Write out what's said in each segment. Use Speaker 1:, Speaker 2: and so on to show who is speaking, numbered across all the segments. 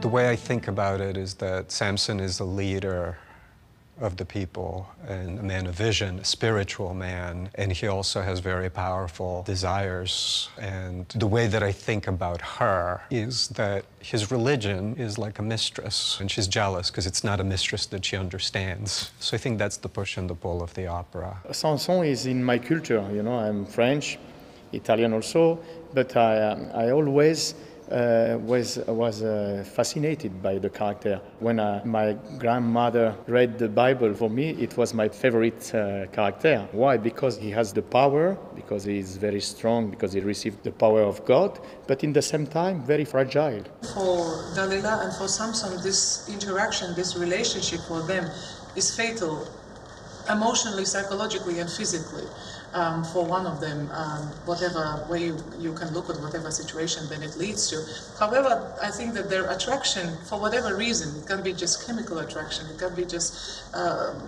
Speaker 1: The way I think about it is that Samson is a leader of the people and a man of vision, a spiritual man, and he also has very powerful desires. And the way that I think about her is that his religion is like a mistress, and she's jealous because it's not a mistress that she understands. So I think that's the push and the pull of the opera.
Speaker 2: Samson is in my culture, you know, I'm French, Italian also, but I always was fascinated by the character. When my grandmother read the Bible for me, it was my favorite character. Why? Because he has the power, because he is very strong, because he received the power of God, but in the same time, very fragile.
Speaker 3: For Dalila and for Samson, this interaction, this relationship for them is fatal, emotionally, psychologically, and physically. For one of them, whatever way you can look at whatever situation then it leads to. However, I think that their attraction, for whatever reason, it can be just chemical attraction, it can be just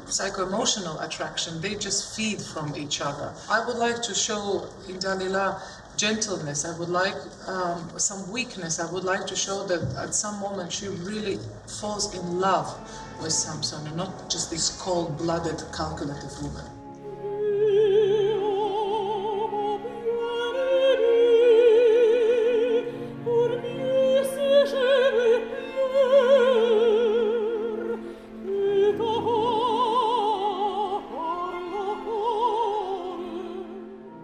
Speaker 3: psycho-emotional attraction, they just feed from each other. I would like to show in Dalila gentleness, I would like some weakness, I would like to show that at some moment she really falls in love with Samson and not just this cold-blooded, calculative woman.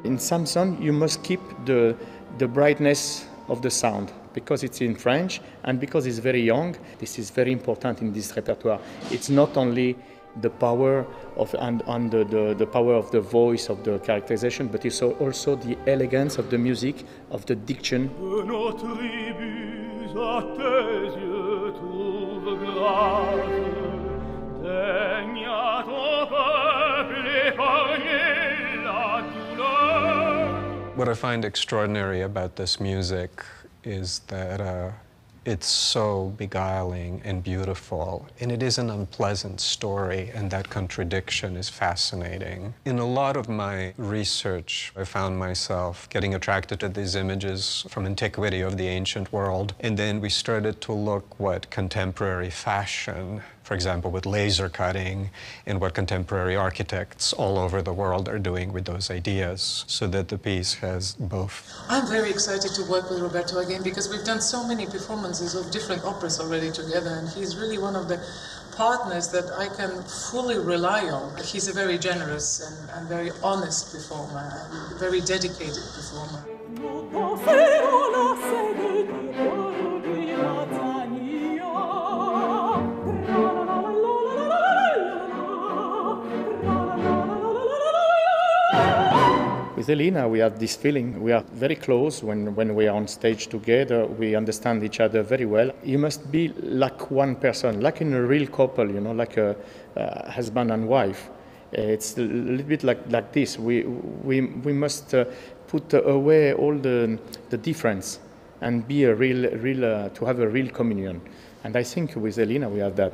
Speaker 2: In Samson, you must keep the brightness of the sound because it's in French and because it's very young. This is very important in this repertoire. It's not only the power of and the power of the voice of the characterization, but it's also the elegance of the music, of the diction.
Speaker 1: What I find extraordinary about this music is that it's so beguiling and beautiful, and it is an unpleasant story, and that contradiction is fascinating. In a lot of my research, I found myself getting attracted to these images from antiquity of the ancient world, and then we started to look what contemporary fashion, for example, with laser cutting, and what contemporary architects all over the world are doing with those ideas, so that the piece has both.
Speaker 3: I'm very excited to work with Roberto again because we've done so many performances of different operas already together, and he's really one of the partners that I can fully rely on. He's a very generous and very honest performer, and a very dedicated performer.
Speaker 2: With Elena, we have this feeling, we are very close when we are on stage together, we understand each other very well. You must be like one person, like in a real couple, you know, like a husband and wife. It's a little bit like this. We must put away all the difference and be a real to have a real communion. And I think with Elena we have that.